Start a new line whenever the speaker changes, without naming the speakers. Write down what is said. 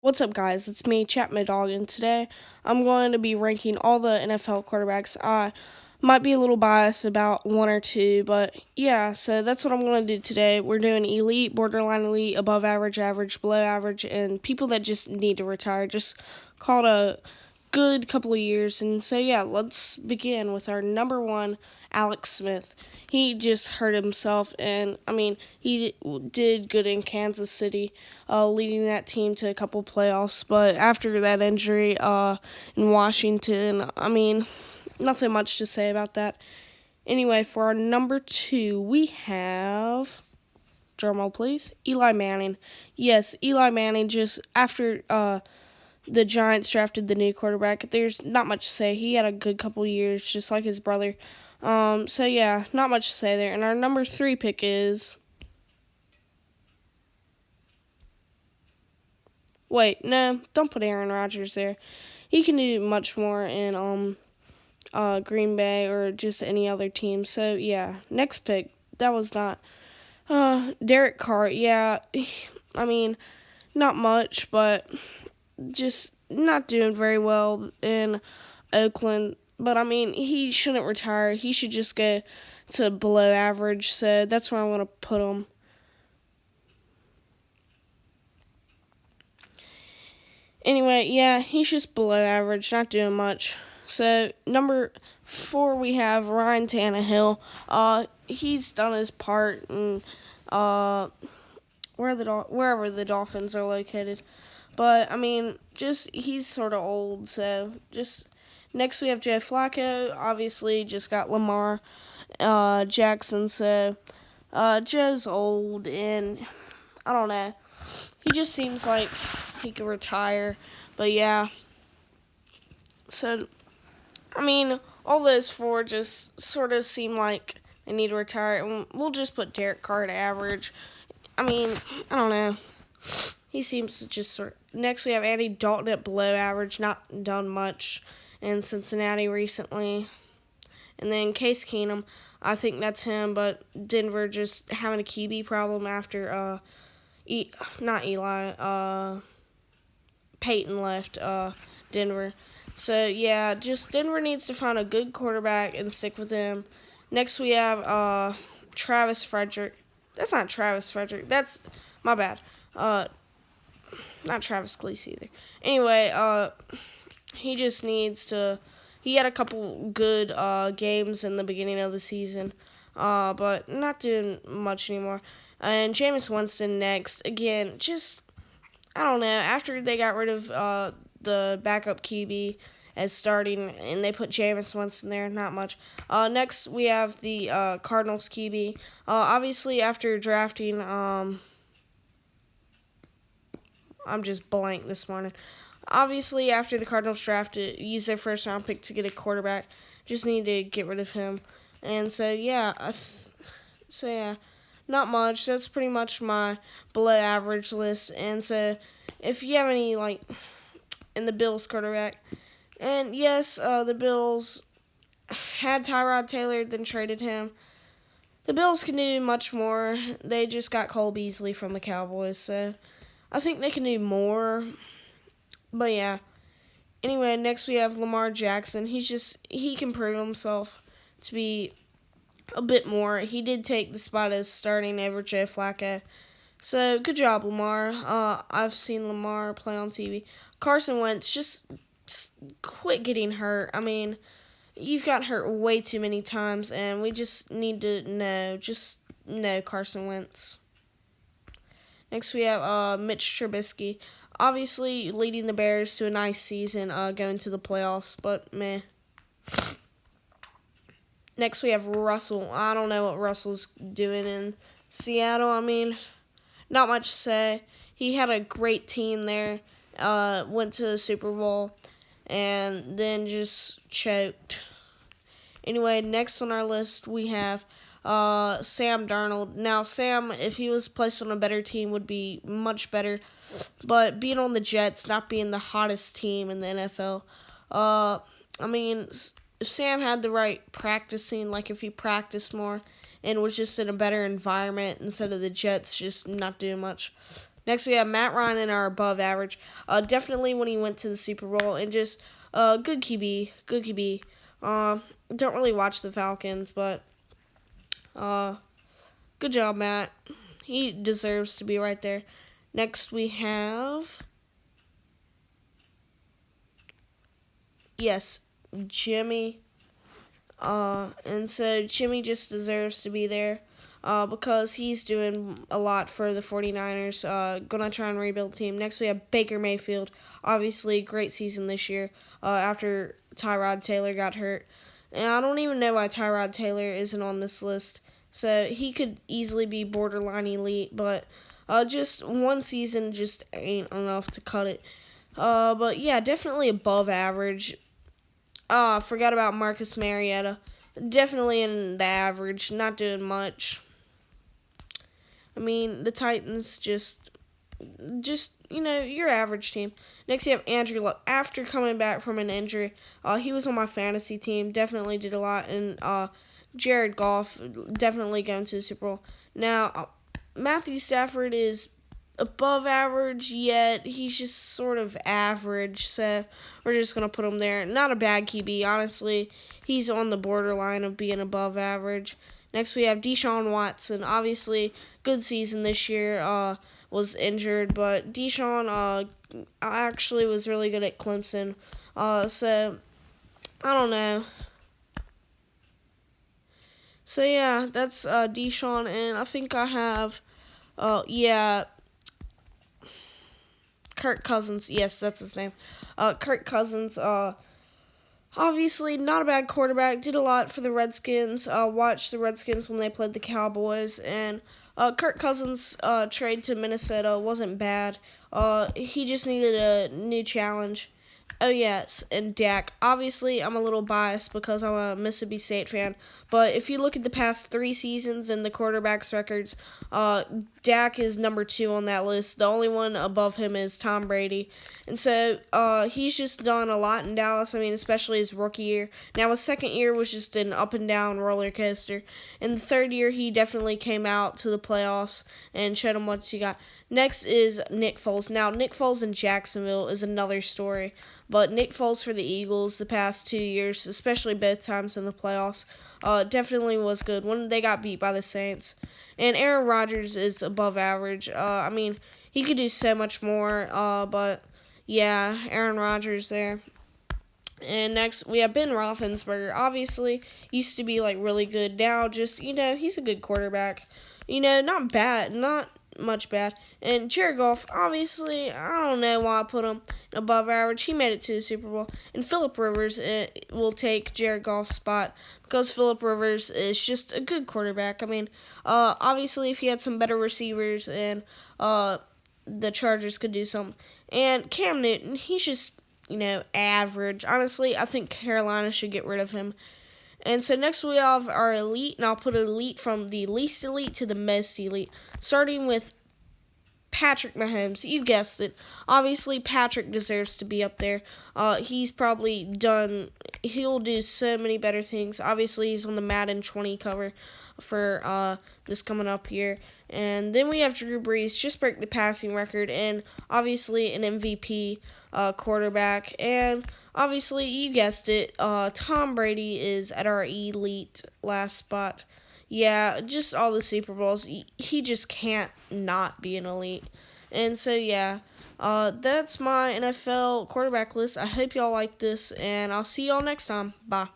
What's up, guys? It's me, Chapman Dog, and today I'm going to be ranking all the NFL quarterbacks. I might be a little biased about one or two, but yeah, so that's what I'm going to do today. We're doing elite, borderline elite, above average, average, below average, and people that just need to retire. Just called a good couple of years, and so yeah, let's begin with our number one, Alex Smith. He just hurt himself, and he did good in Kansas City, leading that team to a couple playoffs. But after that injury in Washington, nothing much to say about that. Anyway, for our number two, we have, drumroll please, Eli Manning. Yes, Eli Manning, just after the Giants drafted the new quarterback, there's not much to say. He had a good couple years, just like his brother. So yeah, not much to say there. And our number three pick is... Wait, no, don't put Aaron Rodgers there. He can do much more in Green Bay or just any other team. So yeah, next pick. That was not Derek Carr. Yeah, not much, but just not doing very well in Oakland. But he shouldn't retire. He should just go to below average. So that's where I want to put him. Anyway, yeah, he's just below average, not doing much. So number four, we have Ryan Tannehill. He's done his part, and wherever the Dolphins are located. But just he's sort of old. So just next we have Joe Flacco. Obviously, just got Lamar Jackson. So Joe's old, and I don't know. He just seems like he could retire. But yeah. So, all those four just sort of seem like they need to retire. And we'll just put Derek Carr at average. I don't know. He seems to just sort of... Next, we have Andy Dalton at below average. Not done much in Cincinnati recently. And then Case Keenum. I think that's him, but Denver just having a QB problem after... not Eli, Peyton left Denver. So, yeah, just Denver needs to find a good quarterback and stick with him. Next, we have Travis Frederick. That's not Travis Frederick. That's, my bad. Not Travis Cleese either. Anyway, he just needs to... He had a couple good games in the beginning of the season, but not doing much anymore. And Jameis Winston next. Again, just, I don't know. After they got rid of the backup QB as starting, and they put Jameis Winston there, not much. Next, we have the Cardinals QB. Obviously, after drafting, I'm just blank this morning. Obviously, after the Cardinals drafted, used their first round pick to get a quarterback, just need to get rid of him. And so, yeah. Not much. That's pretty much my below average list. And so, if you have any, in the Bills quarterback, and yes, the Bills had Tyrod Taylor, then traded him. The Bills can do much more. They just got Cole Beasley from the Cowboys, so I think they can do more. But yeah. Anyway, next we have Lamar Jackson. He can prove himself to be a bit more. He did take the spot as starting over Joe Flacco. So, good job, Lamar. I've seen Lamar play on TV. Carson Wentz, just quit getting hurt. You've got hurt way too many times, and we just need to know Carson Wentz. Next, we have Mitch Trubisky. Obviously, leading the Bears to a nice season, going to the playoffs, but meh. Next, we have Russell. I don't know what Russell's doing in Seattle. Not much to say. He had a great team there, went to the Super Bowl, and then just choked. Anyway, next on our list, we have Sam Darnold. Now, Sam, if he was placed on a better team, would be much better. But being on the Jets, not being the hottest team in the NFL, if Sam had the right practicing, if he practiced more and was just in a better environment instead of the Jets just not doing much. Next, we have Matt Ryan in our above average. Definitely when he went to the Super Bowl, and just good QB, good QB. Don't really watch the Falcons, but good job, Matt. He deserves to be right there. Next, we have Jimmy. And so Jimmy just deserves to be there because he's doing a lot for the 49ers. Gonna try and rebuild the team. Next, we have Baker Mayfield. Obviously, great season this year after Tyrod Taylor got hurt. And I don't even know why Tyrod Taylor isn't on this list. So he could easily be borderline elite, but just one season just ain't enough to cut it. But yeah, definitely above average. Forgot about Marcus Mariota. Definitely in the average, not doing much. I mean, the Titans just your average team. Next, you have Andrew Luck. After coming back from an injury, he was on my fantasy team. Definitely did a lot. And Jared Goff, definitely going to the Super Bowl. Now, Matthew Stafford is above average, yet he's just sort of average, so we're just going to put him there. Not a bad QB, honestly. He's on the borderline of being above average. Next, we have Deshaun Watson. Obviously, good season this year. Was injured, but Deshaun actually was really good at Clemson. So, I don't know. So, yeah, that's Deshaun, and I think I have, Kirk Cousins. Yes, that's his name. Kirk Cousins, obviously not a bad quarterback. Did a lot for the Redskins. Watched the Redskins when they played the Cowboys. And Kirk Cousins' trade to Minnesota wasn't bad. He just needed a new challenge. Oh, yes, and Dak. Obviously, I'm a little biased because I'm a Mississippi State fan. But if you look at the past 3 seasons and the quarterbacks' records, Dak is number 2 on that list. The only one above him is Tom Brady. And so he's just done a lot in Dallas. I mean, especially his rookie year. Now, his second year was just an up-and-down roller coaster. In the third year, he definitely came out to the playoffs and showed him what he got. Next is Nick Foles. Now, Nick Foles in Jacksonville is another story. But Nick Foles for the Eagles the past 2 years, especially both times in the playoffs, definitely was good when they got beat by the Saints. And Aaron Rodgers is above average. I mean, he could do so much more, but yeah, Aaron Rodgers there. And next, we have Ben Roethlisberger. Obviously, used to be, really good. Now, just, he's a good quarterback. Not bad. Not much bad. And Jared Goff, obviously, I don't know why I put him above average. He made it to the Super Bowl. And Phillip Rivers will take Jared Goff's spot because Phillip Rivers is just a good quarterback. I mean, obviously, if he had some better receivers and the Chargers could do something. And Cam Newton, he's just, average. Honestly, I think Carolina should get rid of him. And so next we have our elite, and I'll put elite from the least elite to the most elite, starting with Patrick Mahomes. You guessed it. Obviously, Patrick deserves to be up there. He's probably he'll do so many better things. Obviously, he's on the Madden 20 cover for this coming up here. And then we have Drew Brees, just break the passing record, and obviously an MVP quarterback. And obviously, you guessed it, Tom Brady is at our elite last spot. Yeah, just all the Super Bowls. He just can't not be an elite. And so, yeah, that's my NFL quarterback list. I hope y'all like this, and I'll see y'all next time. Bye.